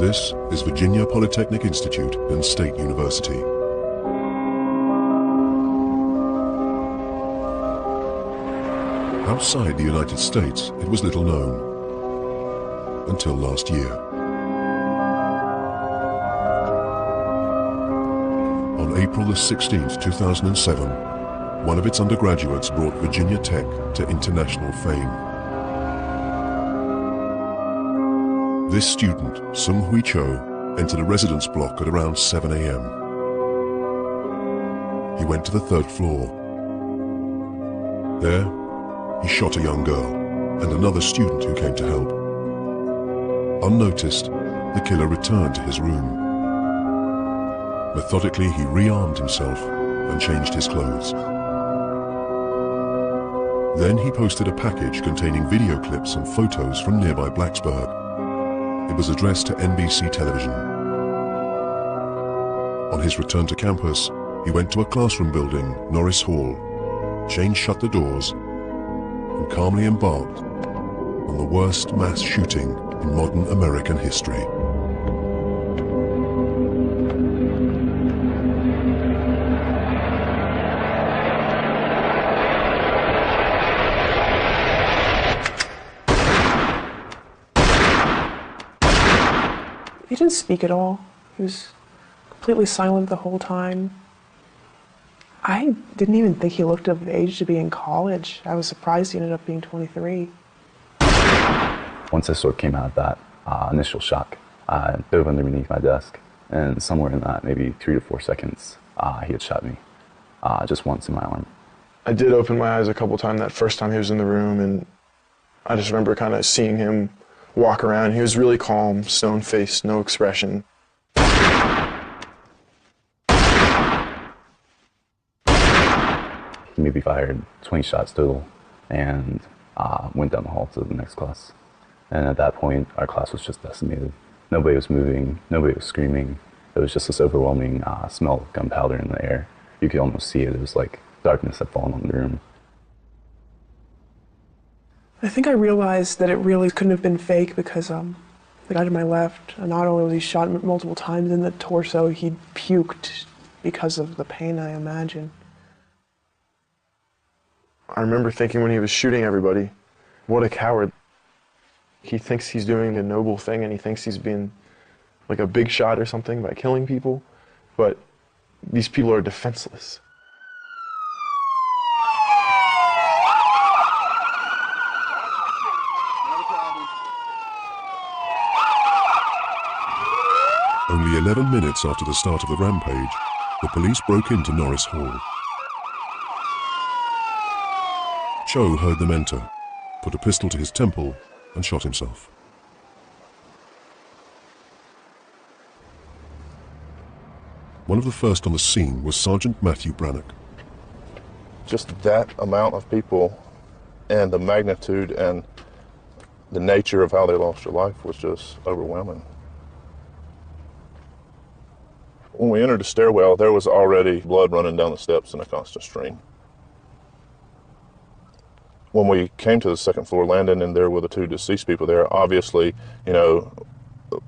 This is Virginia Polytechnic Institute and State University. Outside the United States, it was little known until last year. On April the 16th, 2007, one of its undergraduates brought Virginia Tech to international fame. This student, Sung-Hui Cho, entered a residence block at around 7 a.m. He went to the third floor. There, he shot a young girl and another student who came to help. Unnoticed, the killer returned to his room. Methodically, he rearmed himself and changed his clothes. Then he posted a package containing video clips and photos from nearby Blacksburg. It was addressed to NBC television. On his return to campus, he went to a classroom building, Norris Hall, chained shut the doors, and calmly embarked on the worst mass shooting in modern American history. He didn't speak at all. He was completely silent the whole time. I didn't even think he looked of age to be in college. I was surprised he ended up being 23. Once I sort of came out of that initial shock, I dove underneath my desk, and somewhere in that, maybe 3 to 4 seconds, he had shot me, just once in my arm. I did open my eyes a couple times that first time he was in the room, and I just remember kind of seeing him walk around. He was really calm, stone-faced, no expression. He maybe fired 20 shots total and went down the hall to the next class. And at that point, our class was just decimated. Nobody was moving, nobody was screaming. It was just this overwhelming smell of gunpowder in the air. You could almost see it. It was like darkness had fallen on the room. I think I realized that it really couldn't have been fake because the guy to my left, not only was he shot multiple times in the torso, he'd puked because of the pain, I imagine. I remember thinking when he was shooting everybody, what a coward. He thinks he's doing a noble thing and he thinks he's being like a big shot or something by killing people, but these people are defenseless. Only 11 minutes after the start of the rampage, the police broke into Norris Hall. Cho heard them enter, put a pistol to his temple, and shot himself. One of the first on the scene was Sergeant Matthew Brannock. Just that amount of people and the magnitude and the nature of how they lost their life was just overwhelming. When we entered the stairwell, there was already blood running down the steps in a constant stream. When we came to the second floor landing and there were the 2 deceased people there, obviously, you know,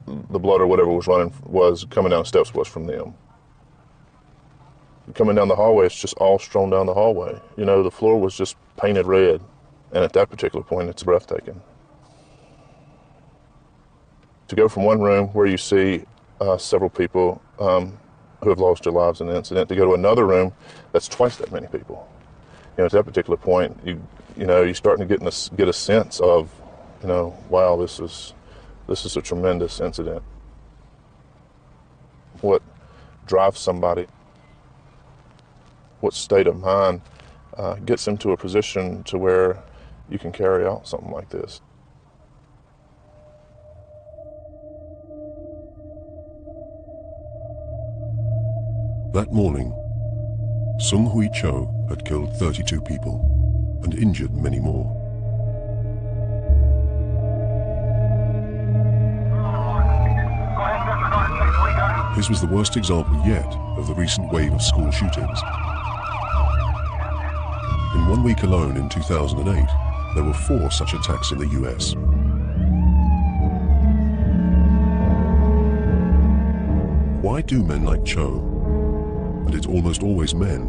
the blood or whatever was coming down the steps was from them. Coming down the hallway, it's just all strewn down the hallway. You know, the floor was just painted red, and at that particular point, it's breathtaking. To go from one room where you see several people who have lost their lives in the incident, to go to another room that's twice that many people. You know, at that particular point, you're starting to get a sense of, you know, wow, this is a tremendous incident. What drives somebody, what state of mind gets them to a position to where you can carry out something like this. That morning, Sung-Hui Cho had killed 32 people and injured many more. His was the worst example yet of the recent wave of school shootings. In 1 week alone in 2008, there were 4 such attacks in the US. why do men like Cho, and it's almost always men,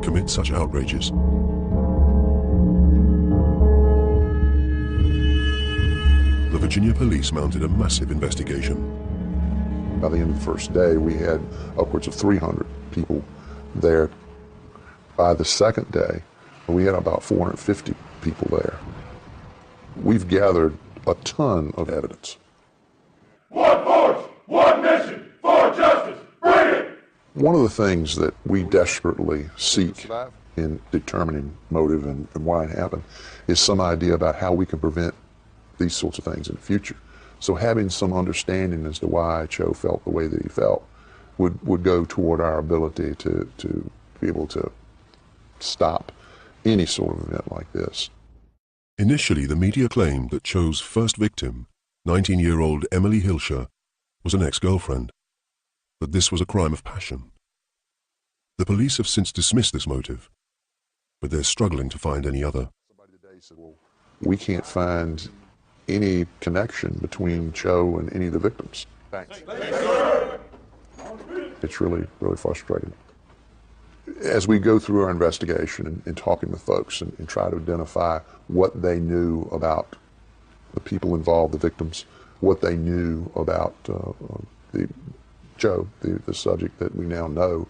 commit such outrages? The Virginia police mounted a massive investigation. By the end of the first day, we had upwards of 300 people there. By the second day, we had about 450 people there. We've gathered a ton of evidence. One force, one mission, for justice, bring it! One of the things that we desperately seek in determining motive and why it happened is some idea about how we can prevent these sorts of things in the future. So having some understanding as to why Cho felt the way that he felt would go toward our ability to be able to stop any sort of event like this. Initially, the media claimed that Cho's first victim, 19-year-old Emily Hilscher, was an ex-girlfriend, that this was a crime of passion. The police have since dismissed this motive, but they're struggling to find any other. Somebody today said, well, we can't find any connection between Cho and any of the victims. Thanks. It's really, really frustrating. As we go through our investigation and talking with folks and try to identify what they knew about the people involved, the victims, what they knew about Cho, the subject that we now know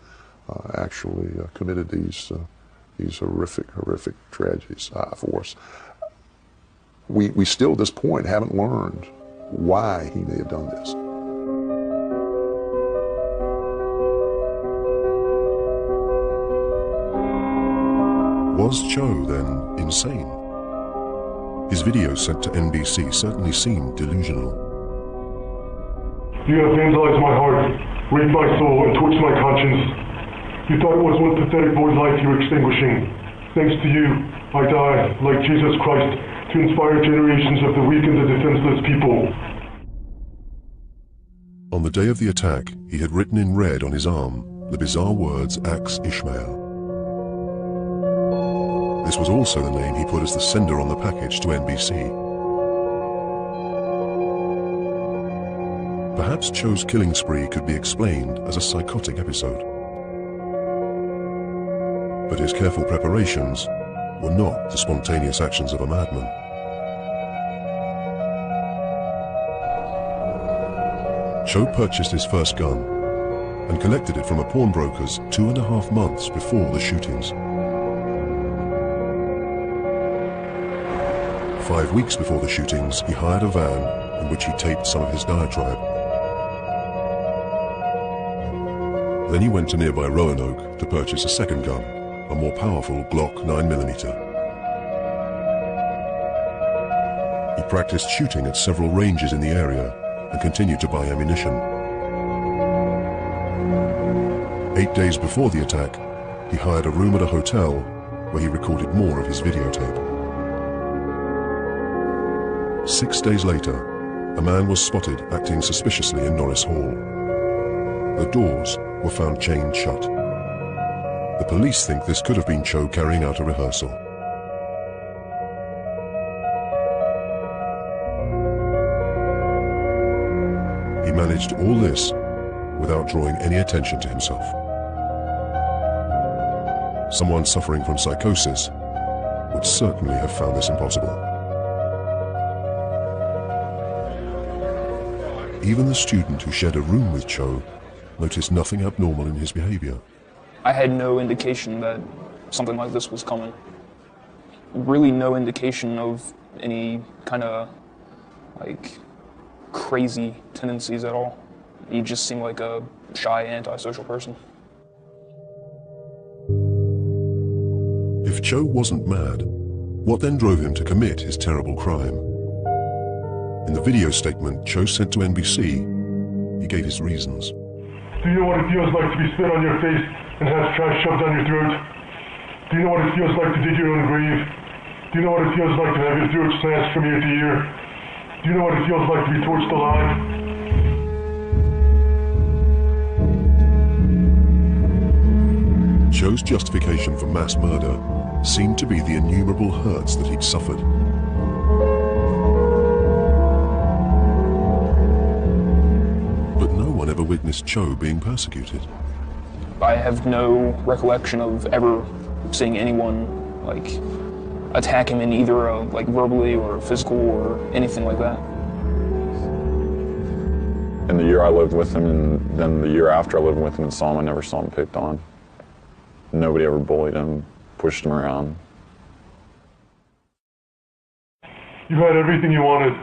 actually committed these horrific tragedies for us. We still at this point haven't learned why he may have done this. Was Cho then insane? His videos sent to NBC certainly seemed delusional. You have vandalized my heart, raped my soul, and torched my conscience. You thought it was one pathetic boy's life you were extinguishing. Thanks to you, I died, like Jesus Christ, to inspire generations of the weak and the defenseless people. On the day of the attack, he had written in red on his arm the bizarre words Axe Ishmael. This was also the name he put as the sender on the package to NBC. Perhaps Cho's killing spree could be explained as a psychotic episode. But his careful preparations were not the spontaneous actions of a madman. Cho purchased his first gun and collected it from a pawnbroker's 2.5 months before the shootings. 5 weeks before the shootings, he hired a van in which he taped some of his diatribe. Then he went to nearby Roanoke to purchase a second gun, a more powerful Glock 9mm. He practiced shooting at several ranges in the area and continued to buy ammunition. 8 days before the attack, he hired a room at a hotel where he recorded more of his videotape. 6 days later, a man was spotted acting suspiciously in Norris Hall. The doors were found chained shut. The police think this could have been Cho carrying out a rehearsal. He managed all this without drawing any attention to himself. Someone suffering from psychosis would certainly have found this impossible. Even the student who shared a room with Cho noticed nothing abnormal in his behavior. I had no indication that something like this was coming. Really no indication of any kind of like crazy tendencies at all. He just seemed like a shy, antisocial person. If Cho wasn't mad, what then drove him to commit his terrible crime? In the video statement Cho sent to NBC, he gave his reasons. Do you know what it feels like to be spit on your face and have trash shoved down your throat? Do you know what it feels like to dig your own grave? Do you know what it feels like to have your throat slashed from ear to ear? Do you know what it feels like to be torched alive? Cho's justification for mass murder seemed to be the innumerable hurts that he'd suffered. But no one never witnessed Cho being persecuted. I have no recollection of ever seeing anyone like attack him in either like verbally or physical or anything like that. In the year I lived with him, and then the year after I lived with him and saw him, I never saw him picked on. Nobody ever bullied him, pushed him around. You had everything you wanted.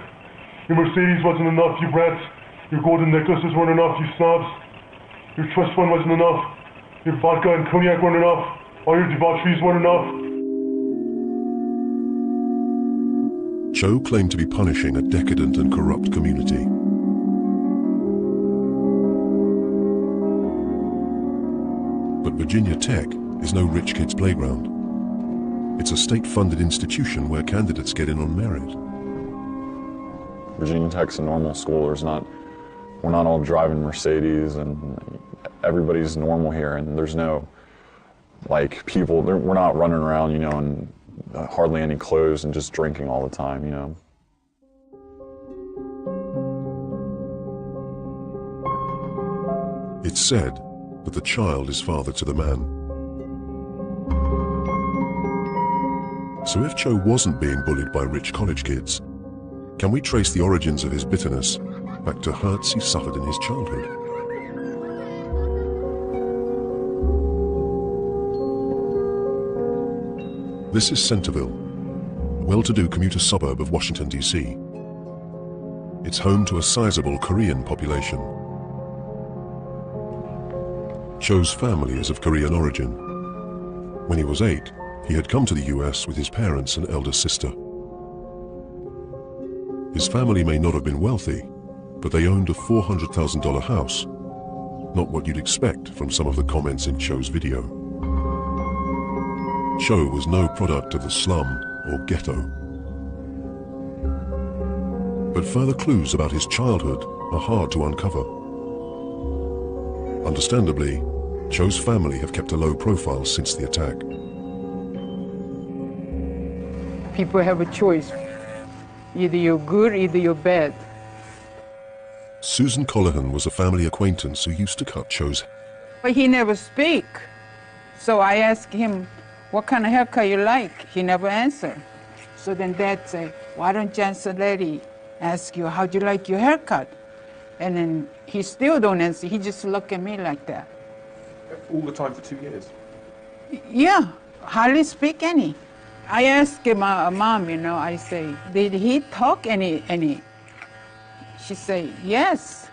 Your Mercedes wasn't enough, you brats. Your golden necklaces weren't enough, you snobs. Your trust fund wasn't enough. Your vodka and cognac weren't enough. All your debaucheries weren't enough. Cho claimed to be punishing a decadent and corrupt community. But Virginia Tech is no rich kid's playground. It's a state-funded institution where candidates get in on merit. Virginia Tech's a normal school. We're not all driving Mercedes, and everybody's normal here, and there's no, like, people, we're not running around, you know, in hardly any clothes and just drinking all the time, you know. It's said that the child is father to the man. So if Cho wasn't being bullied by rich college kids, can we trace the origins of his bitterness back to hurts he suffered in his childhood? This is Centerville, a well-to-do commuter suburb of Washington, D.C. It's home to a sizable Korean population. Cho's family is of Korean origin. When he was 8, he had come to the US with his parents and elder sister. His family may not have been wealthy, but they owned a $400,000 house. Not what you'd expect from some of the comments in Cho's video. Cho was no product of the slum or ghetto. But further clues about his childhood are hard to uncover. Understandably, Cho's family have kept a low profile since the attack. People have a choice. Either you're good, either you're bad. Susan Colohan was a family acquaintance who used to cut Cho's hair. But he never speak. So I asked him, what kind of haircut you like? He never answered. So then Dad said, why don't Jansen Lady ask you, how'd you like your haircut? And then he still don't answer. He just look at me like that. All the time for 2 years? Yeah, hardly speak any. I asked my mom, you know, I say, did he talk any? She say, yes.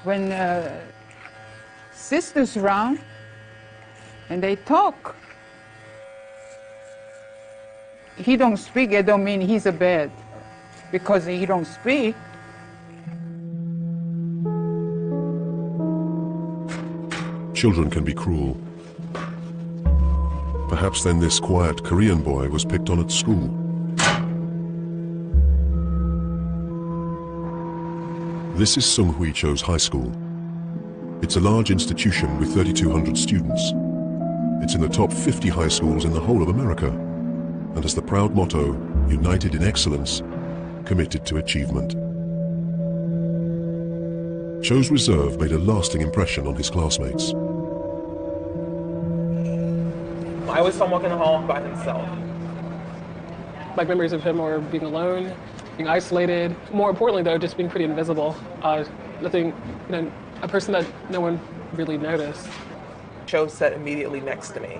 When sister's around, and they talk. He don't speak, it don't mean he's a bad, because he don't speak. Children can be cruel. Perhaps then this quiet Korean boy was picked on at school. This is Sunghui Cho's high school. It's a large institution with 3,200 students. It's in the top 50 high schools in the whole of America, and has the proud motto, united in excellence, committed to achievement. Cho's reserve made a lasting impression on his classmates. I always saw him walking the hall by himself. My memories of him are being alone, being isolated. More importantly, though, just being pretty invisible. Nothing, you know, a person that no one really noticed. Cho sat immediately next to me.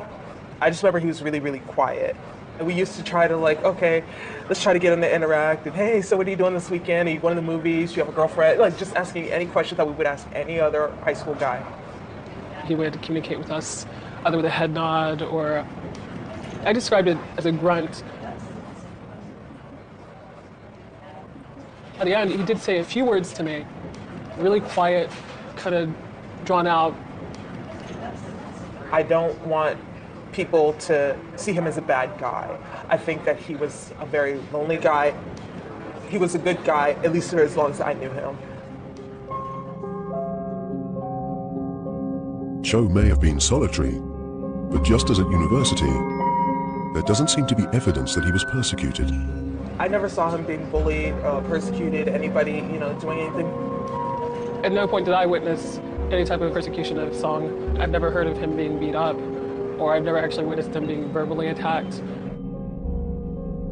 I just remember he was really, really quiet. And we used to try to like, okay, let's try to get him to interact. And hey, so what are you doing this weekend? Are you going to the movies? Do you have a girlfriend? Like just asking any questions that we would ask any other high school guy. He would communicate with us either with a head nod or, I described it as a grunt. At the end, he did say a few words to me, really quiet, kind of drawn out. I don't want people to see him as a bad guy. I think that he was a very lonely guy. He was a good guy, at least for as long as I knew him. Cho may have been solitary, but just as at university, there doesn't seem to be evidence that he was persecuted. I never saw him being bullied, persecuted, anybody, you know, doing anything At no point did I witness any type of persecution of Song. I've never heard of him being beat up, or I've never actually witnessed him being verbally attacked.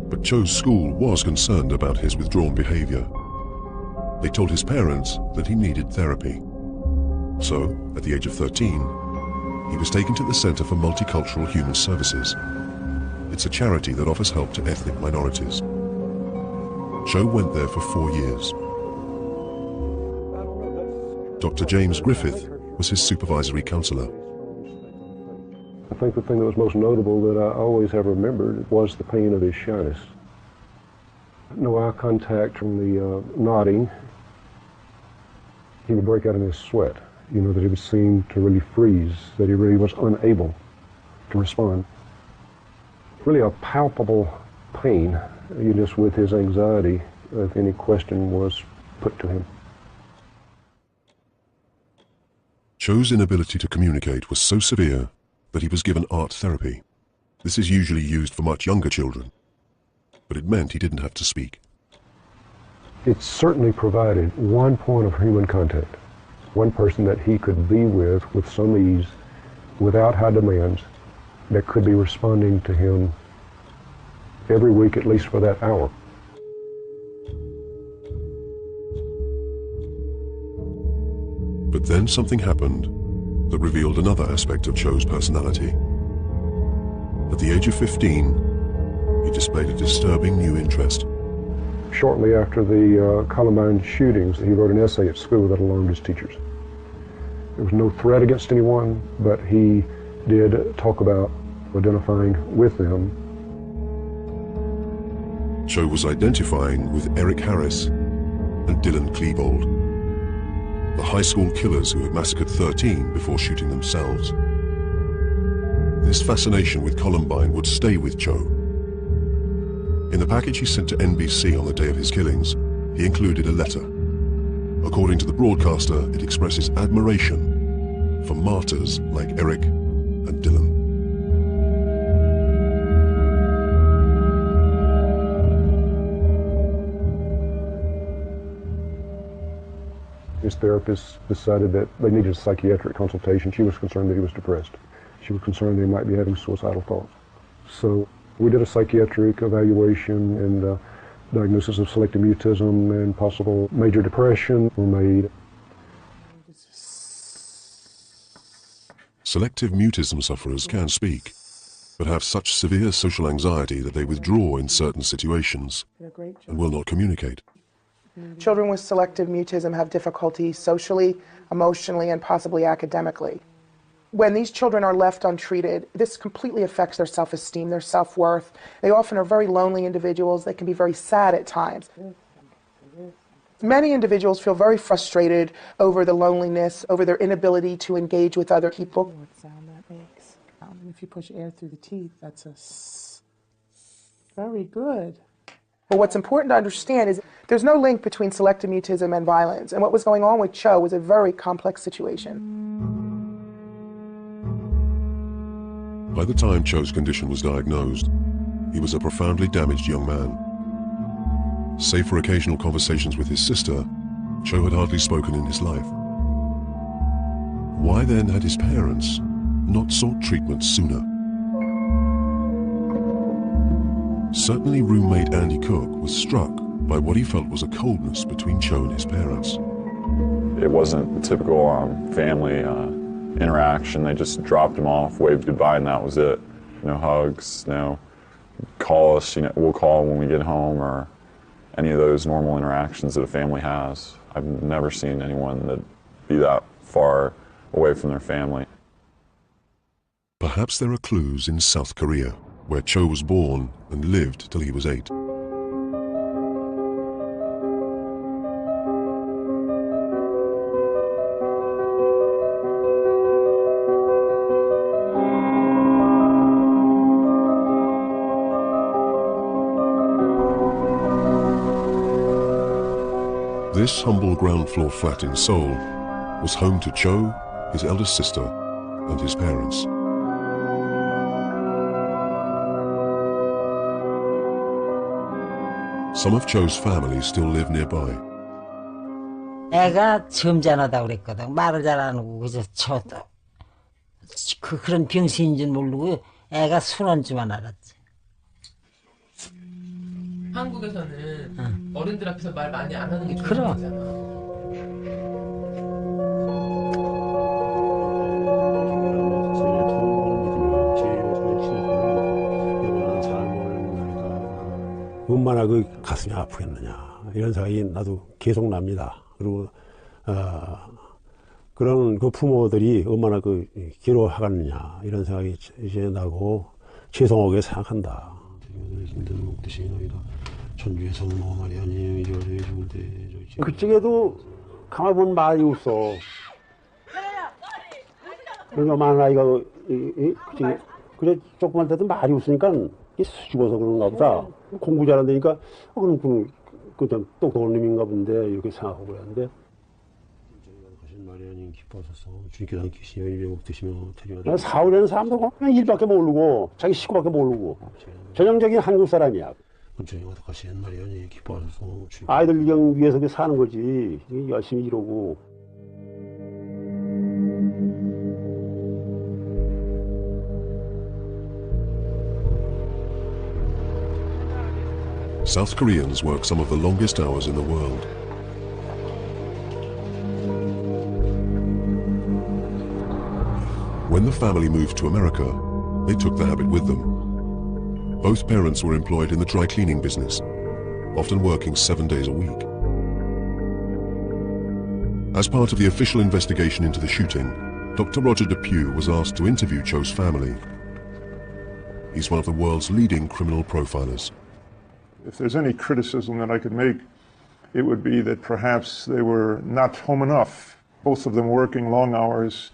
But Cho's school was concerned about his withdrawn behavior. They told his parents that he needed therapy. So, at the age of 13, he was taken to the Center for Multicultural Human Services. It's a charity that offers help to ethnic minorities. Cho went there for 4 years. Dr. James Griffith was his supervisory counselor. I think the thing that was most notable that I always have remembered was the pain of his shyness. No eye contact from the nodding. He would break out in his sweat, you know, that he would seem to really freeze, that he really was unable to respond. Really a palpable pain, just with his anxiety if any question was put to him. Cho's inability to communicate was so severe that he was given art therapy. This is usually used for much younger children, but it meant he didn't have to speak. It certainly provided one point of human contact, one person that he could be with some ease, without high demands, that could be responding to him every week, at least for that hour. But then something happened that revealed another aspect of Cho's personality. At the age of 15, he displayed a disturbing new interest. Shortly after the Columbine shootings, he wrote an essay at school that alarmed his teachers. There was no threat against anyone, but he did talk about identifying with them. Cho was identifying with Eric Harris and Dylan Klebold, the high school killers who had massacred 13 before shooting themselves. This fascination with Columbine would stay with Cho. In the package he sent to NBC on the day of his killings, he included a letter. According to the broadcaster, it expresses admiration for martyrs like Eric and Dylan. His therapist decided that they needed a psychiatric consultation. She was concerned that he was depressed. She was concerned that he might be having suicidal thoughts. So we did a psychiatric evaluation, and diagnosis of selective mutism and possible major depression were made. Selective mutism sufferers can speak, but have such severe social anxiety that they withdraw in certain situations and will not communicate. Children with selective mutism have difficulty socially, emotionally, and possibly academically. When these children are left untreated, this completely affects their self-esteem, their self-worth. They often are very lonely individuals. They can be very sad at times. Many individuals feel very frustrated over the loneliness, over their inability to engage with other people. What sound that makes. If you push air through the teeth, that's a s. Very good. But what's important to understand is there's no link between selective mutism and violence. And what was going on with Cho was a very complex situation. By the time Cho's condition was diagnosed, he was a profoundly damaged young man. Save for occasional conversations with his sister, Cho had hardly spoken in his life. Why then had his parents not sought treatment sooner? Certainly roommate Andy Cook was struck by what he felt was a coldness between Cho and his parents. It wasn't the typical family interaction. They just dropped him off, waved goodbye, and that was it. No hugs, no call us, we'll call when we get home, or any of those normal interactions that a family has. I've never seen anyone that be that far away from their family. Perhaps there are clues in South Korea, where Cho was born and lived till he was 8. This humble ground floor flat in Seoul was home to Cho, his eldest sister, and his parents. Some of Cho's family still live nearby. 애가 점잖하다고 그랬거든. 말을 잘 안 하고 그래서 그런 병신인 줄 모르고 애가 순한 줄만 알았지. 한국에서는 어른들 앞에서 말 많이 안 하는 게 좋은 그럼. 거잖아. 얼마나 그 가슴이 아프겠느냐 이런 생각이 나도 계속 납니다. 그리고 그런 그 부모들이 얼마나 그 괴로워하겠느냐 이런 생각이 이제 나고 죄송하게 생각한다. 힘든 목듯이 너희도 천주의 성모 마리아님 이러저러 죽은데 그쪽에도 가만 보면 말이 없어. 그러니까 만나이가 그래 조그만 데도 말이 없으니까 죽어서 그런가 보다. 공부 잘한다니까 그럼 그냥 똑똑한 놈인가 본데 이렇게 생각하고 그랬는데 가신 마리아님 기뻐하셔서 주님께서 계시며 일병 드시며 태중하다. 사울이라는 사람도 그냥 일밖에 모르고 자기 식구밖에 모르고 전형적인 한국 사람이야. 주님께서 가신 마리아님 기뻐하셔서 아이들 위해서 사는 거지. 열심히 이러고. South Koreans work some of the longest hours in the world. When the family moved to America, they took the habit with them. Both parents were employed in the dry cleaning business, often working 7 days a week. As part of the official investigation into the shooting, Dr. Roger Depew was asked to interview Cho's family. He's one of the world's leading criminal profilers. If there's any criticism that I could make, it would be that perhaps they were not home enough. Both of them working long hours.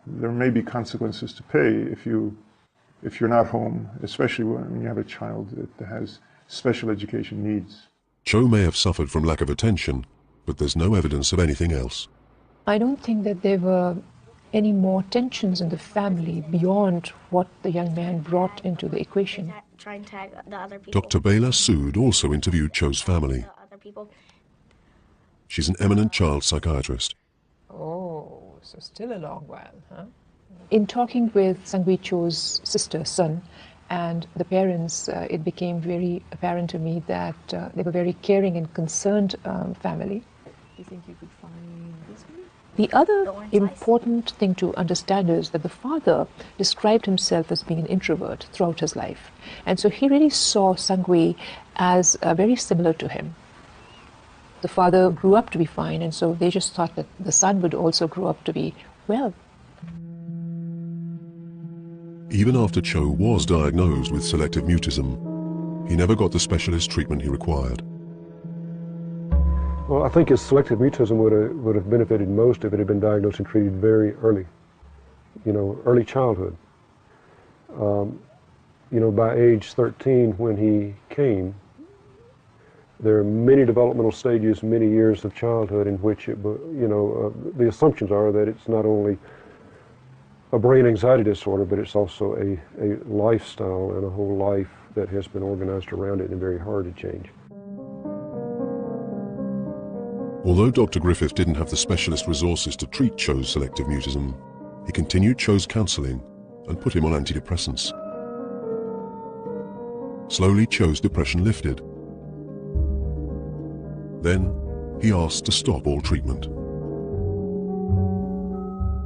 There may be consequences to pay if you're not home, especially when you have a child that has special education needs. Cho may have suffered from lack of attention, but there's no evidence of anything else. I don't think that there were any more tensions in the family beyond what the young man brought into the equation. Try and tag the other people. Dr. Bela Sood also interviewed Cho's family. She's an eminent child psychiatrist. Oh, so still a long while, huh? In talking with Sang-Hui Cho's sister, son, and the parents, it became very apparent to me that they were very caring and concerned family. Do you think you could find this one? The other important thing to understand is that the father described himself as being an introvert throughout his life. And so he really saw Sang-Hui as very similar to him. The father grew up to be fine, and so they just thought that the son would also grow up to be well. Even after Cho was diagnosed with selective mutism, he never got the specialist treatment he required. Well, I think his selective mutism would have benefited most if it had been diagnosed and treated very early, early childhood. By age 13 when he came, there are many developmental stages, many years of childhood in which the assumptions are that it's not only a brain anxiety disorder, but it's also a lifestyle and a whole life that has been organized around it and very hard to change. Although Dr. Griffith didn't have the specialist resources to treat Cho's selective mutism, he continued Cho's counseling and put him on antidepressants. Slowly, Cho's depression lifted. Then, he asked to stop all treatment.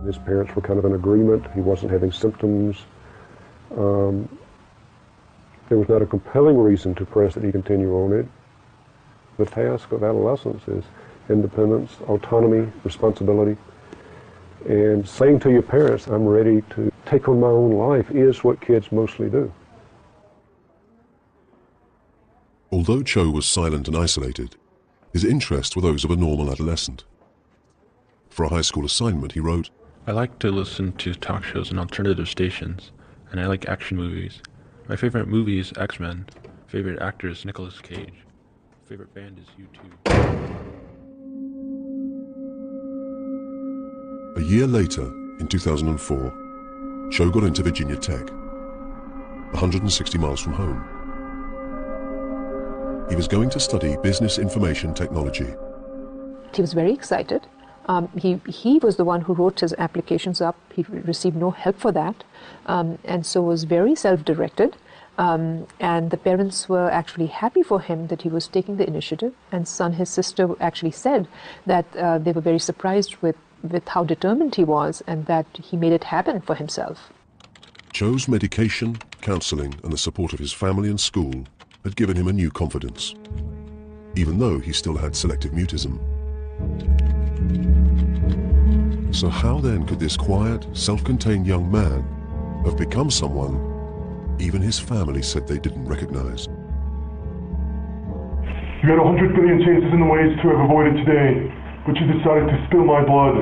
His parents were kind of in agreement. He wasn't having symptoms. There was not a compelling reason to press that he continue on it. The task of adolescence is independence, autonomy, responsibility. And saying to your parents, I'm ready to take on my own life, is what kids mostly do. Although Cho was silent and isolated, his interests were those of a normal adolescent. For a high school assignment, he wrote, I like to listen to talk shows and alternative stations, and I like action movies. My favorite movie is X-Men. Favorite actor is Nicolas Cage. Favorite band is U2. A year later, in 2004, Cho got into Virginia Tech, 160 miles from home. He was going to study business information technology. He was very excited. He was the one who wrote his applications up. He received no help for that, and so was very self-directed. And the parents were actually happy for him that he was taking the initiative. And his sister actually said that they were very surprised with how determined he was and that he made it happen for himself. Cho's medication, counseling, and the support of his family and school had given him a new confidence, even though he still had selective mutism. So how then could this quiet, self-contained young man have become someone even his family said they didn't recognize? You had 100 billion chances in the ways to have avoided today, but you decided to spill my blood.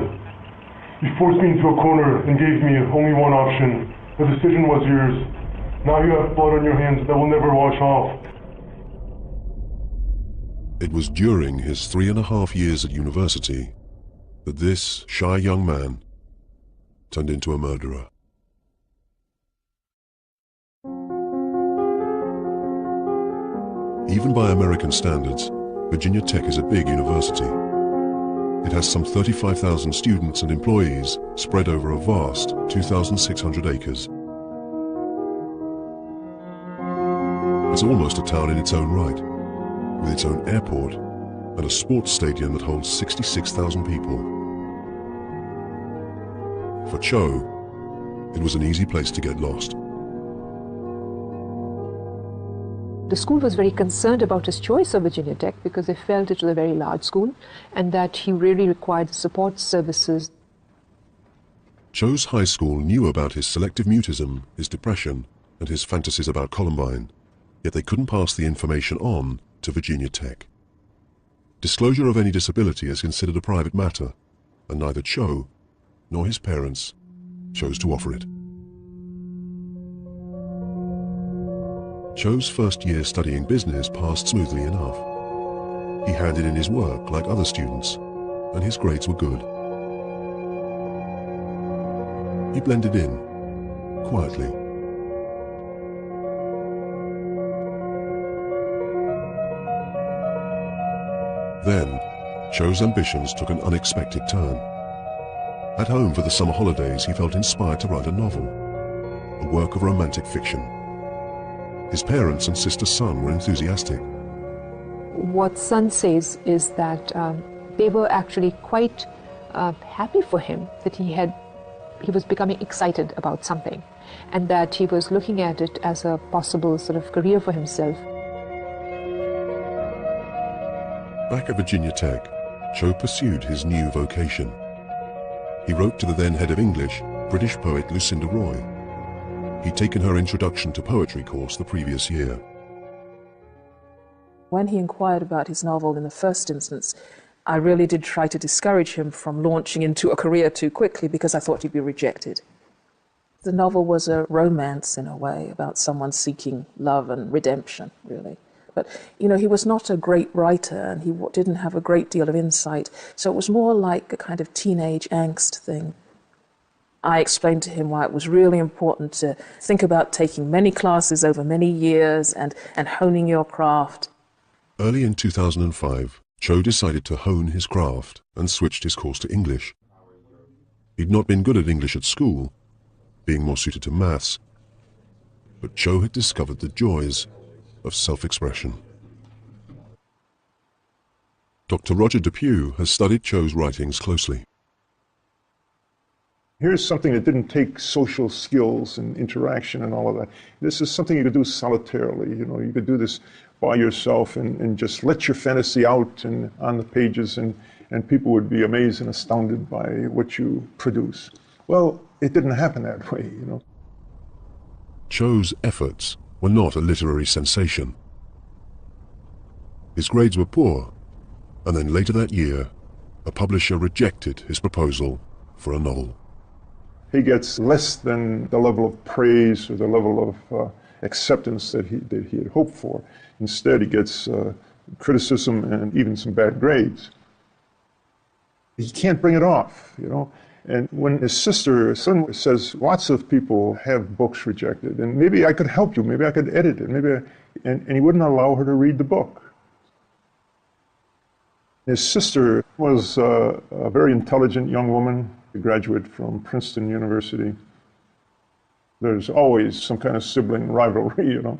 You forced me into a corner and gave me only one option. The decision was yours. Now you have blood on your hands that will never wash off. It was during his 3.5 years at university that this shy young man turned into a murderer. Even by American standards, Virginia Tech is a big university. It has some 35,000 students and employees spread over a vast 2,600 acres. It's almost a town in its own right, with its own airport and a sports stadium that holds 66,000 people. For Cho, it was an easy place to get lost. The school was very concerned about his choice of Virginia Tech because they felt it was a very large school and that he really required the support services. Cho's high school knew about his selective mutism, his depression, and his fantasies about Columbine, yet they couldn't pass the information on to Virginia Tech. Disclosure of any disability is considered a private matter, and neither Cho nor his parents chose to offer it. Cho's first year studying business passed smoothly enough. He handed in his work like other students, and his grades were good. He blended in, quietly. Then, Cho's ambitions took an unexpected turn. At home for the summer holidays, he felt inspired to write a novel, a work of romantic fiction. His parents and sister Sun were enthusiastic. What Sun says is that they were actually quite happy for him that he was becoming excited about something and that he was looking at it as a possible sort of career for himself. Back at Virginia Tech, Cho pursued his new vocation. He wrote to the then head of English, British poet Lucinda Roy. He'd taken her Introduction to Poetry course the previous year. When he inquired about his novel in the first instance, I really did try to discourage him from launching into a career too quickly because I thought he'd be rejected. The novel was a romance in a way about someone seeking love and redemption, really. But, you know, he was not a great writer and he didn't have a great deal of insight, so it was more like a kind of teenage angst thing. I explained to him why it was really important to think about taking many classes over many years and honing your craft. Early in 2005, Cho decided to hone his craft and switched his course to English. He'd not been good at English at school, being more suited to maths, but Cho had discovered the joys of self-expression. Dr. Roger Depew has studied Cho's writings closely. Here's something that didn't take social skills and interaction and all of that. This is something you could do solitarily. You know, you could do this by yourself and just let your fantasy out and on the pages, and people would be amazed and astounded by what you produce. Well, it didn't happen that way, you know. Cho's efforts were not a literary sensation. His grades were poor, and then later that year, a publisher rejected his proposal for a novel. He gets less than the level of praise or the level of acceptance that he had hoped for. Instead, he gets criticism and even some bad grades. He can't bring it off, you know. And when his sister, Sun, says, lots of people have books rejected, and maybe I could help you, maybe I could edit it, and he wouldn't allow her to read the book. His sister was a very intelligent young woman, a graduate from Princeton University. There's always some kind of sibling rivalry, you know.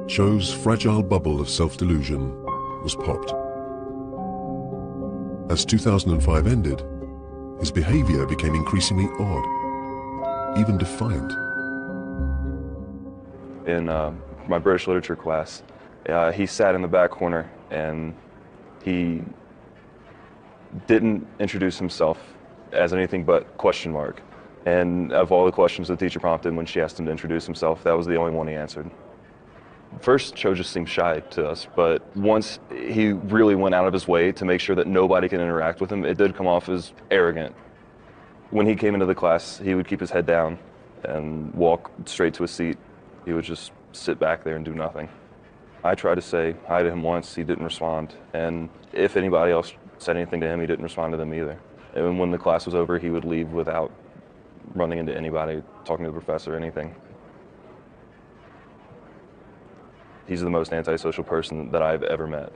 Cho's fragile bubble of self-delusion was popped. As 2005 ended, his behavior became increasingly odd, even defiant. In my British literature class, he sat in the back corner and he didn't introduce himself as anything but question mark. And of all the questions the teacher prompted when she asked him to introduce himself, that was the only one he answered. First, Cho just seemed shy to us, but once he really went out of his way to make sure that nobody could interact with him, it did come off as arrogant. When he came into the class, he would keep his head down and walk straight to his seat. He would just sit back there and do nothing. I tried to say hi to him once, he didn't respond. And if anybody else said anything to him, he didn't respond to them either. And when the class was over, he would leave without running into anybody, talking to the professor, anything. He's the most antisocial person that I've ever met.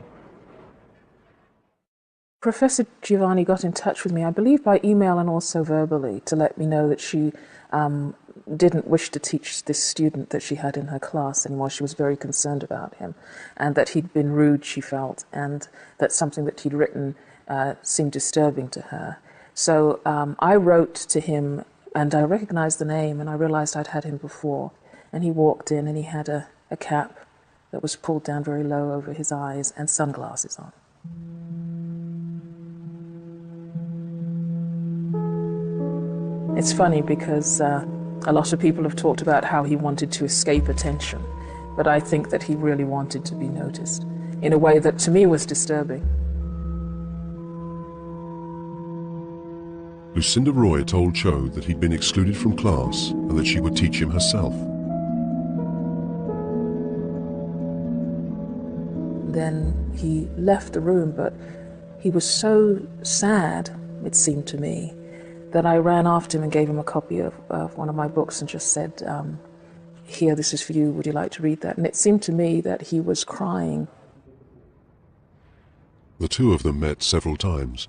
Professor Giovanni got in touch with me, I believe by email and also verbally, to let me know that she didn't wish to teach this student that she had in her class anymore. She was very concerned about him, and that he'd been rude, she felt, and that something that he'd written seemed disturbing to her. So I wrote to him, and I recognized the name, and I realized I'd had him before. And he walked in, and he had a cap that was pulled down very low over his eyes and sunglasses on. It's funny because a lot of people have talked about how he wanted to escape attention, but I think that he really wanted to be noticed in a way that to me was disturbing. Lucinda Roy told Cho that he'd been excluded from class and that she would teach him herself. Then he left the room, but he was so sad, it seemed to me, that I ran after him and gave him a copy of one of my books and just said, here, this is for you, would you like to read that? And it seemed to me that he was crying. The two of them met several times.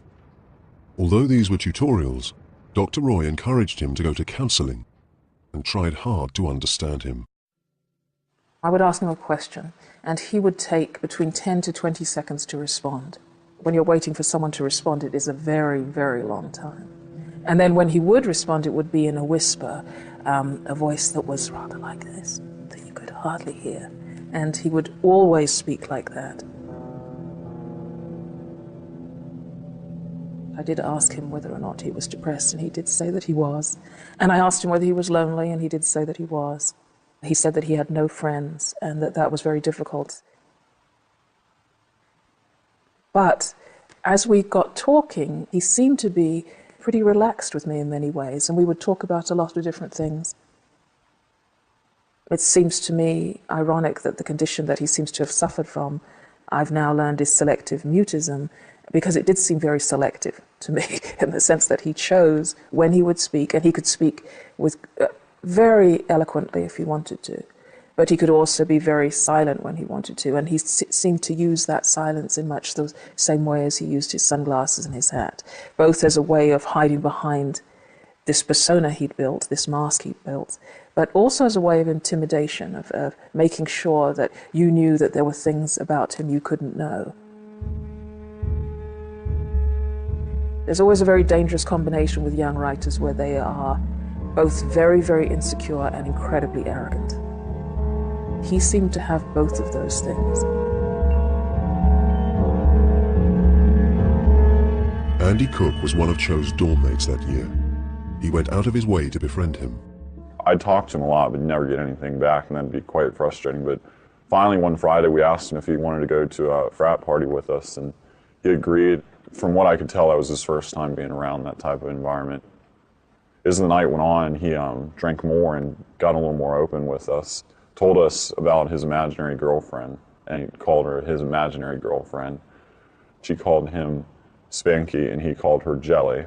Although these were tutorials, Dr. Roy encouraged him to go to counseling and tried hard to understand him. I would ask him a question, and he would take between 10 to 20 seconds to respond. When you're waiting for someone to respond, it is a very, very long time. And then when he would respond, it would be in a whisper, a voice that was rather like this, that you could hardly hear. And he would always speak like that. I did ask him whether or not he was depressed, and he did say that he was. And I asked him whether he was lonely, and he did say that he was. He said that he had no friends, and that that was very difficult. But as we got talking, he seemed to be pretty relaxed with me in many ways, and we would talk about a lot of different things. It seems to me ironic that the condition that he seems to have suffered from, I've now learned, is selective mutism, because it did seem very selective to me in the sense that he chose when he would speak, and he could speak with very eloquently if he wanted to, but he could also be very silent when he wanted to, and he seemed to use that silence in much the same way as he used his sunglasses and his hat, both as a way of hiding behind this persona he'd built, this mask he'd built, but also as a way of intimidation, of making sure that you knew that there were things about him you couldn't know. There's always a very dangerous combination with young writers where they are both very, very insecure and incredibly arrogant. He seemed to have both of those things. Andy Cook was one of Cho's dorm mates that year. He went out of his way to befriend him. I'd talk to him a lot, but never get anything back, and that'd be quite frustrating. But finally, one Friday, we asked him if he wanted to go to a frat party with us, and he agreed. From what I could tell, that was his first time being around that type of environment. As the night went on, he drank more and got a little more open with us, told us about his imaginary girlfriend, and he called her his imaginary girlfriend. She called him Spanky, and he called her Jelly.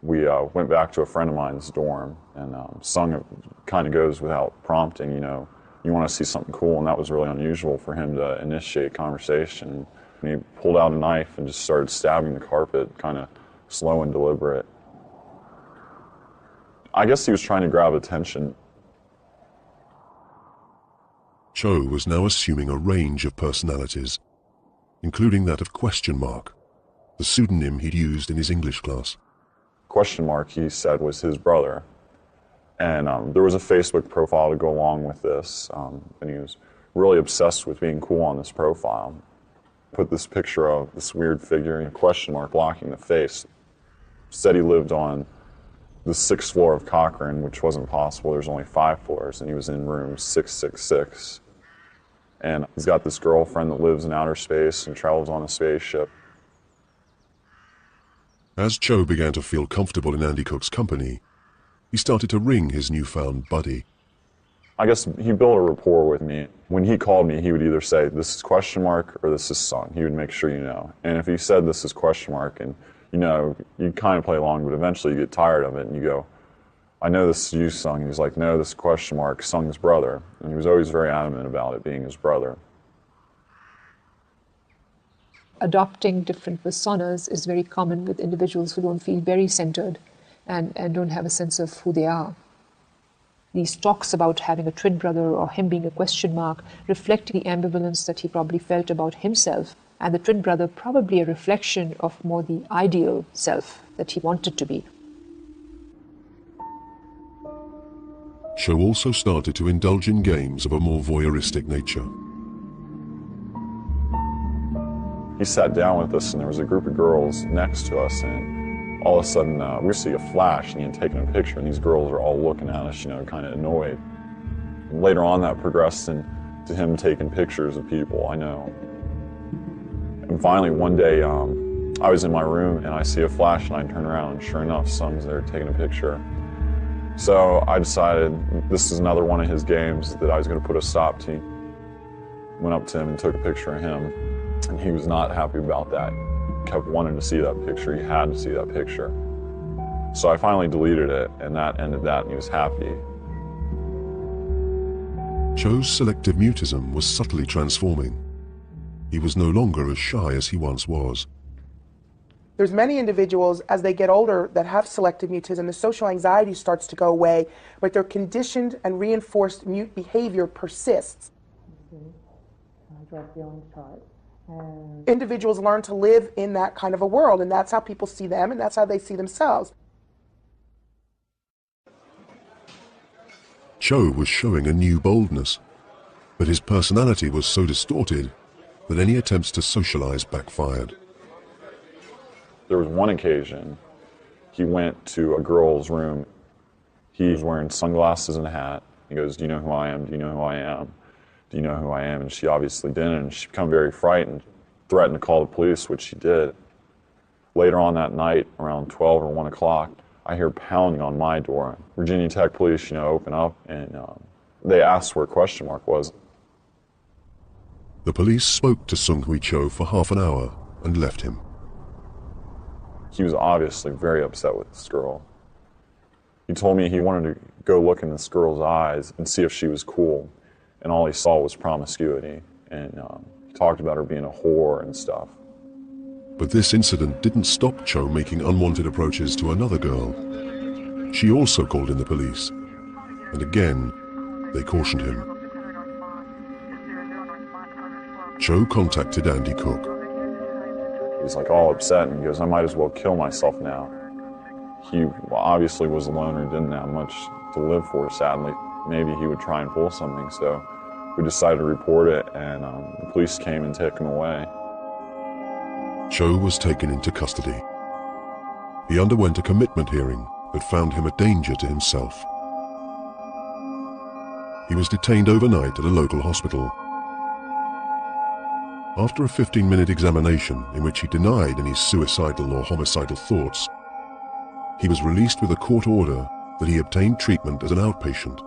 We went back to a friend of mine's dorm and sung, it kind of goes without prompting, you know, you want to see something cool, and that was really unusual for him to initiate conversation. And he pulled out a knife and just started stabbing the carpet, kind of slow and deliberate. I guess he was trying to grab attention. Cho was now assuming a range of personalities, including that of Question Mark, the pseudonym he'd used in his English class. Question Mark, he said, was his brother. And there was a Facebook profile to go along with this, and he was really obsessed with being cool on this profile. Put this picture of this weird figure in a question mark blocking the face. Said he lived on the 6th floor of Cochrane, which wasn't possible. There's only 5 floors, and he was in room 666. And he's got this girlfriend that lives in outer space and travels on a spaceship. As Cho began to feel comfortable in Andy Cook's company, he started to ring his newfound buddy. I guess he built a rapport with me. When he called me, he would either say, "This is Question Mark," or "This is Sung." He would make sure you know. And if he said, "This is Question Mark," and you know, you kind of play along, but eventually you get tired of it and you go, "I know this is you, Sung." And he's like, "No, this is Question Mark, Sung's brother." And he was always very adamant about it being his brother. Adopting different personas is very common with individuals who don't feel very centered and don't have a sense of who they are. These talks about having a twin brother or him being a question mark reflect the ambivalence that he probably felt about himself, and the twin brother probably a reflection of more the ideal self that he wanted to be. Cho also started to indulge in games of a more voyeuristic nature. He sat down with us, and there was a group of girls next to us, and all of a sudden we see a flash, and he had taken a picture, and these girls are all looking at us, you know, kind of annoyed. And later on, that progressed into him taking pictures of people I know. And finally, one day, I was in my room, and I see a flash, and I turn around, and sure enough, Sung's there taking a picture. So I decided this is another one of his games that I was going to put a stop to. Went up to him and took a picture of him, and he was not happy about that. Kept wanting to see that picture. He had to see that picture. So I finally deleted it, and that ended that, and he was happy. Cho's selective mutism was subtly transforming. He was no longer as shy as he once was. There's many individuals as they get older that have selective mutism. The social anxiety starts to go away, but their conditioned and reinforced mute behavior persists. Individuals learn to live in that kind of a world, and that's how people see them, and that's how they see themselves. Cho was showing a new boldness, but his personality was so distorted that any attempts to socialize backfired. There was one occasion he went to a girl's room. He was wearing sunglasses and a hat. He goes, "Do you know who I am? Do you know who I am? Do you know who I am?" And she obviously didn't, and she became very frightened, threatened to call the police, which she did. Later on that night, around 12 or 1 o'clock, I hear pounding on my door. Virginia Tech police, you know, open up, and they asked where Question Mark was. The police spoke to Sung Hui Cho for half an hour and left him. He was obviously very upset with this girl. He told me he wanted to go look in this girl's eyes and see if she was cool, and all he saw was promiscuity, and he talked about her being a whore and stuff. But this incident didn't stop Cho making unwanted approaches to another girl. She also called in the police, and again, they cautioned him. Cho contacted Andy Cook. He's like all upset, and he goes, "I might as well kill myself now." He obviously was a loner, didn't have much to live for, sadly. Maybe he would try and pull something, so we decided to report it, and the police came and took him away. Cho was taken into custody. He underwent a commitment hearing that found him a danger to himself. He was detained overnight at a local hospital. After a 15-minute examination in which he denied any suicidal or homicidal thoughts, he was released with a court order that he obtained treatment as an outpatient.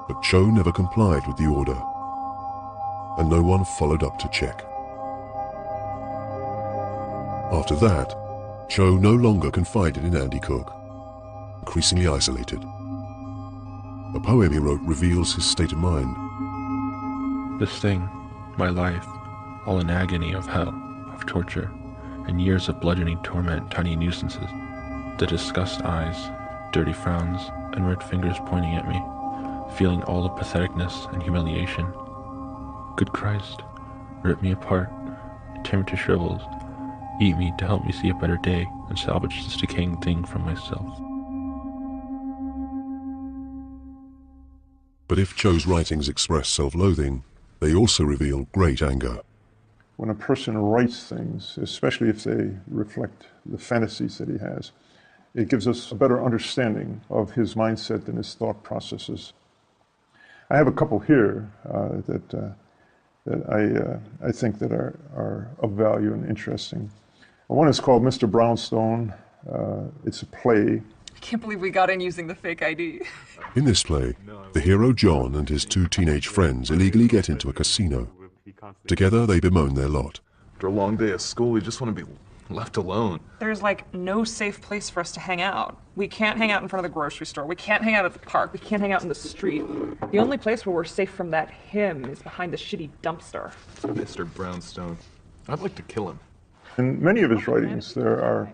But Cho never complied with the order, and no one followed up to check. After that, Cho no longer confided in Andy Cook, increasingly isolated. A poem he wrote reveals his state of mind. This thing, my life, all an agony of hell, of torture, and years of bludgeoning torment, tiny nuisances, the disgust eyes, dirty frowns, and red fingers pointing at me, feeling all the patheticness and humiliation. Good Christ, rip me apart, tear me to shrivels, eat me to help me see a better day, and salvage this decaying thing from myself. But if Cho's writings express self-loathing, they also reveal great anger. When a person writes things, especially if they reflect the fantasies that he has, it gives us a better understanding of his mindset and his thought processes. I have a couple here that I think that are of value and interesting. One is called Mr. Brownstone. It's a play. I can't believe we got in using the fake ID. In this play, the hero John and his two teenage friends illegally get into a casino. Together, they bemoan their lot. After a long day of school, we just want to be left alone. There's like no safe place for us to hang out. We can't hang out in front of the grocery store. We can't hang out at the park. We can't hang out in the street. The only place where we're safe from that him is behind the shitty dumpster. Mr. Brownstone. I'd like to kill him. In many of his writings, there are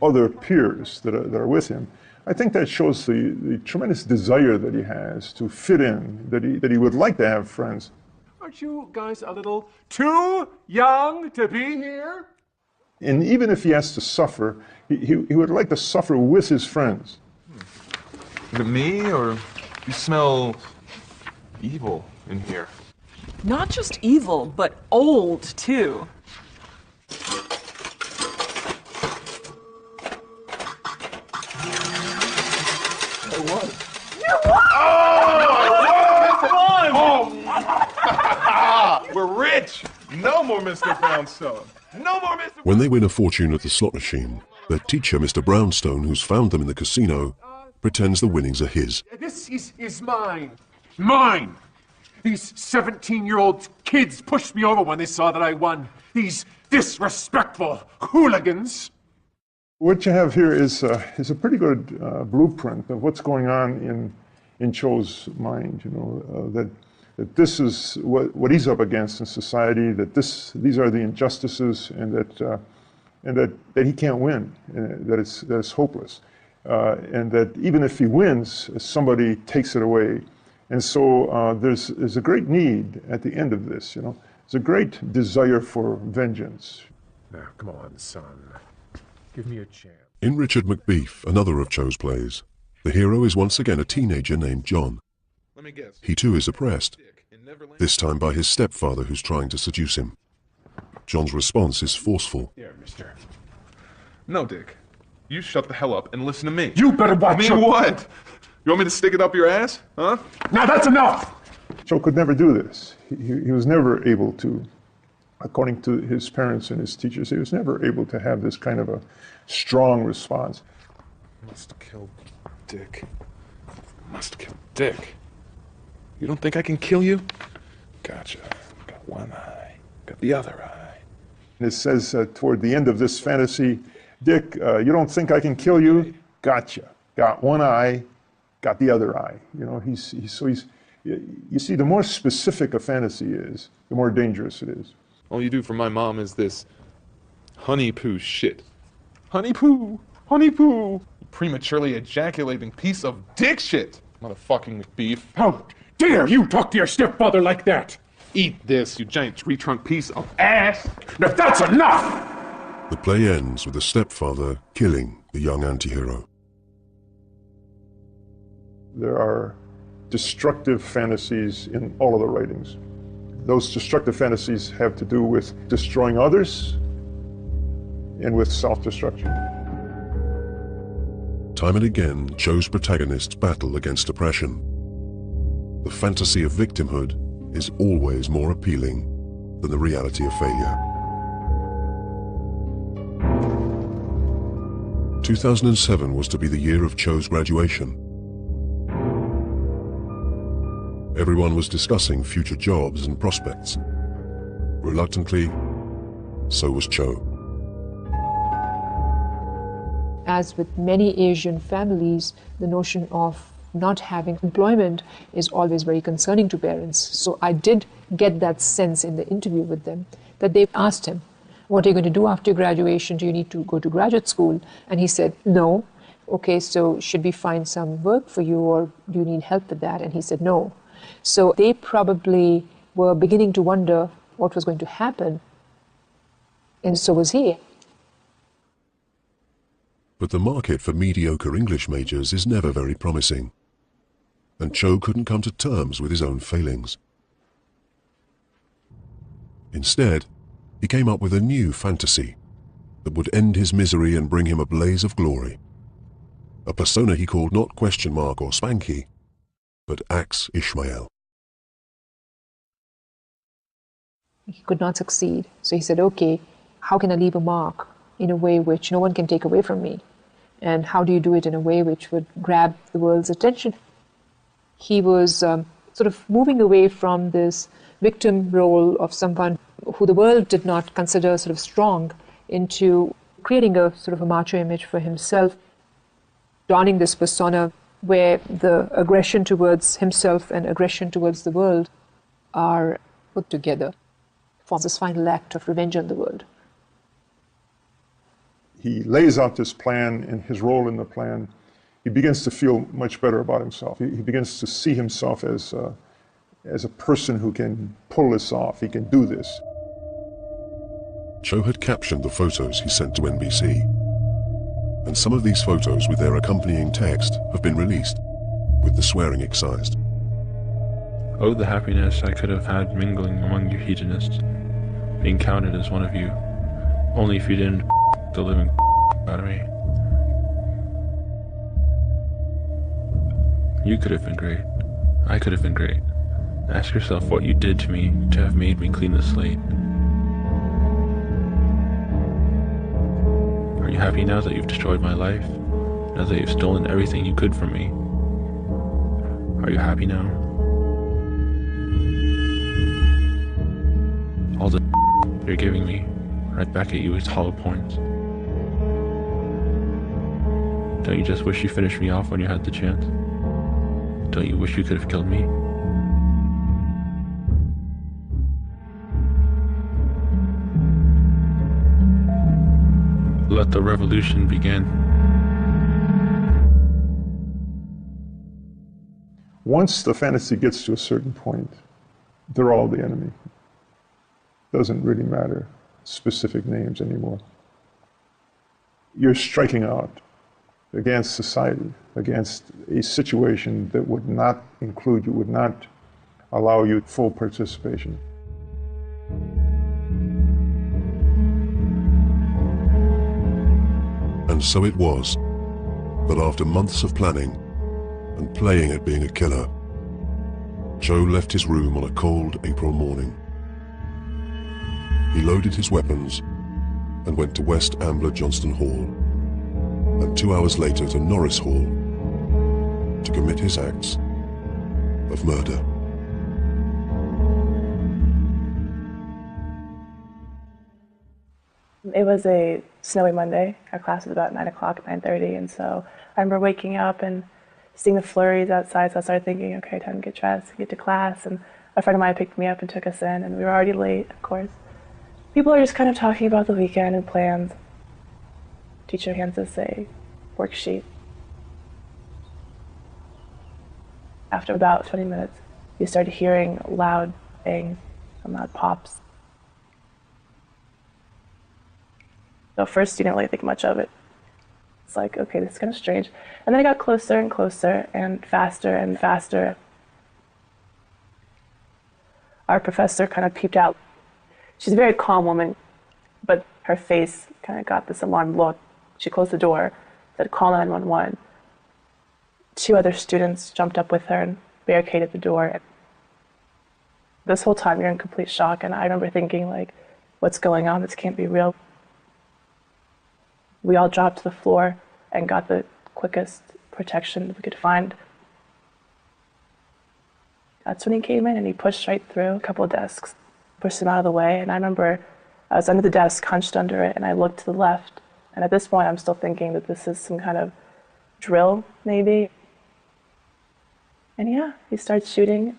other peers that are with him. I think that shows the tremendous desire that he has to fit in, that he would like to have friends. Aren't you guys a little too young to be here? And even if he has to suffer, he would like to suffer with his friends. Is it me, or you smell evil in here? Not just evil, but old, too. We're rich! No more Mr. Brownstone! No more Mr. When they win a fortune at the slot machine, their teacher, Mr. Brownstone, who's found them in the casino, pretends the winnings are his. This is mine. Mine! These 17-year-old kids pushed me over when they saw that I won. These disrespectful hooligans. What you have here is a pretty good blueprint of what's going on in Cho's mind. You know, that this is what he's up against in society. That these are the injustices, and that he can't win. That it's hopeless, and that even if he wins, somebody takes it away. And so there's a great need at the end of this. You know, there's a great desire for vengeance. Now, come on, son. Give me a chance. In Richard Macbeef, another of Cho's plays, the hero is once again a teenager named John. Let me guess. He too is oppressed, this time by his stepfather who's trying to seduce him. John's response is forceful. Here, mister. No, Dick. You shut the hell up and listen to me. You better watch me. What? You want me to stick it up your ass? Huh? Now that's enough! Cho could never do this. He was never able to, according to his parents and his teachers, he was never able to have this kind of a strong response. Must have killed Dick. Must have killed Dick. You don't think I can kill you? Gotcha. Got one eye. Got the other eye. And it says toward the end of this fantasy, Dick, you don't think I can kill you? Gotcha. Got one eye. Got the other eye. You know, you see, the more specific a fantasy is, the more dangerous it is. All you do for my mom is this honey poo shit. Honey poo! Honey poo! Prematurely ejaculating piece of dick shit! Motherfucking McBeef. How dare you talk to your stepfather like that? Eat this, you giant tree-trunk piece of ass! Now that's enough! The play ends with the stepfather killing the young anti-hero. There are destructive fantasies in all of the writings. Those destructive fantasies have to do with destroying others and with self-destruction. Time and again, Cho's protagonists battle against oppression. The fantasy of victimhood is always more appealing than the reality of failure. 2007 was to be the year of Cho's graduation. Everyone was discussing future jobs and prospects. Reluctantly, so was Cho. As with many Asian families, the notion of not having employment is always very concerning to parents. So I did get that sense in the interview with them that they asked him, what are you going to do after your graduation? Do you need to go to graduate school? And he said, no. Okay, so should we find some work for you, or do you need help with that? And he said, no. So they probably were beginning to wonder what was going to happen. And so was he. But the market for mediocre English majors is never very promising, and Cho couldn't come to terms with his own failings. Instead, he came up with a new fantasy that would end his misery and bring him a blaze of glory. A persona he called not ? Or Spanky, but Axe Ishmael. He could not succeed. So he said, okay, how can I leave a mark in a way which no one can take away from me? And how do you do it in a way which would grab the world's attention? He was sort of moving away from this victim role of someone who the world did not consider sort of strong into creating a sort of a macho image for himself, donning this persona where the aggression towards himself and aggression towards the world are put together, forms this final act of revenge on the world. He lays out this plan and his role in the plan. He begins to feel much better about himself. He begins to see himself as a person who can pull this off. He can do this. Cho had captioned the photos he sent to NBC, and some of these photos with their accompanying text have been released, with the swearing excised. Oh, the happiness I could have had mingling among you hedonists, being counted as one of you, only if you didn't the living out of me. You could have been great. I could have been great. Ask yourself what you did to me to have made me clean the slate. Are you happy now that you've destroyed my life? Now that you've stolen everything you could from me? Are you happy now? All the you're giving me, right back at you is hollow points. Don't you just wish you finished me off when you had the chance? Don't you wish you could have killed me? Let the revolution begin. Once the fantasy gets to a certain point, they're all the enemy. Doesn't really matter specific names anymore. You're striking out against society, against a situation that would not include you, would not allow you full participation. And so it was that after months of planning and playing at being a killer, Joe left his room on a cold April morning. He loaded his weapons and went to West Ambler Johnston Hall, and 2 hours later to Norris Hall to commit his acts of murder. It was a snowy Monday. Our class was about 9 o'clock, 9:30, and so I remember waking up and seeing the flurries outside, so I started thinking, okay, time to get dressed, get to class, and a friend of mine picked me up and took us in, and we were already late, of course. People are just kind of talking about the weekend and plans. Teacher hands us a worksheet. After about 20 minutes, you started hearing loud bangs and loud pops. So at first, you didn't really think much of it. It's like, okay, this is kind of strange. And then it got closer and closer and faster and faster. Our professor kind of peeped out. She's a very calm woman, but her face kind of got this alarmed look. She closed the door, said, call 911. 2 other students jumped up with her and barricaded the door. This whole time, you're in complete shock, and I remember thinking, like, what's going on? This can't be real. We all dropped to the floor and got the quickest protection we could find. That's when he came in and he pushed right through a couple of desks, pushed him out of the way, and I remember I was under the desk, hunched under it, and I looked to the left, and at this point I'm still thinking that this is some kind of drill, maybe. And yeah, he started shooting and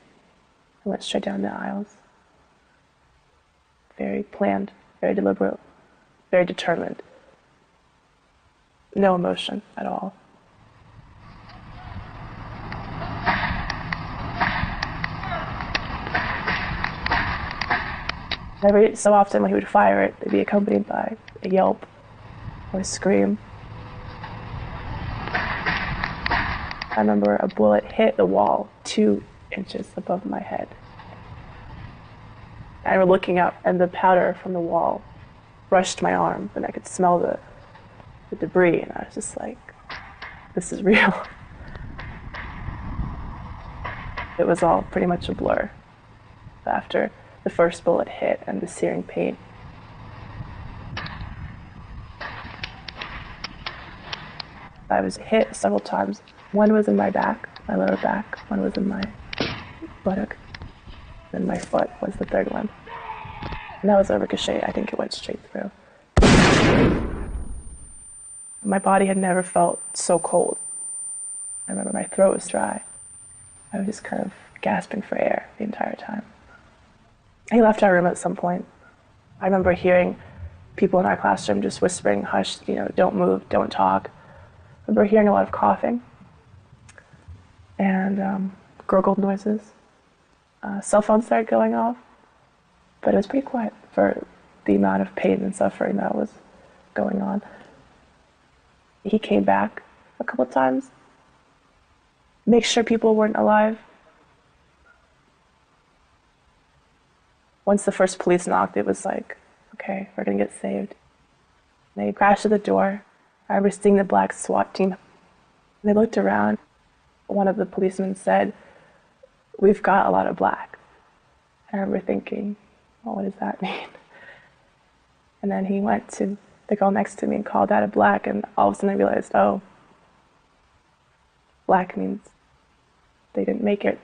went straight down the aisles. Very planned, very deliberate, very determined. No emotion at all. Every so often when he would fire it, it'd be accompanied by a yelp or a scream. I remember a bullet hit the wall 2 inches above my head. I remember looking up and the powder from the wall brushed my arm and I could smell the debris and I was just like, this is real. It was all pretty much a blur after the first bullet hit and the searing pain. I was hit several times. One was in my back, my lower back. One was in my buttock. And my foot was the third one. And that was a ricochet. I think it went straight through. My body had never felt so cold. I remember my throat was dry. I was just kind of gasping for air the entire time. He left our room at some point. I remember hearing people in our classroom just whispering, hush, don't move, don't talk. I remember hearing a lot of coughing and gurgled noises. Cell phones started going off, but it was pretty quiet for the amount of pain and suffering that was going on. He came back a couple of times, make sure people weren't alive. Once the first police knocked, it was like, okay, we're gonna get saved. They crashed at the door. I remember seeing the black SWAT team. They looked around. One of the policemen said, "We've got a lot of black." I remember thinking, well, what does that mean? And then he went to the girl next to me and called out a black, and all of a sudden I realized, oh, black means they didn't make it.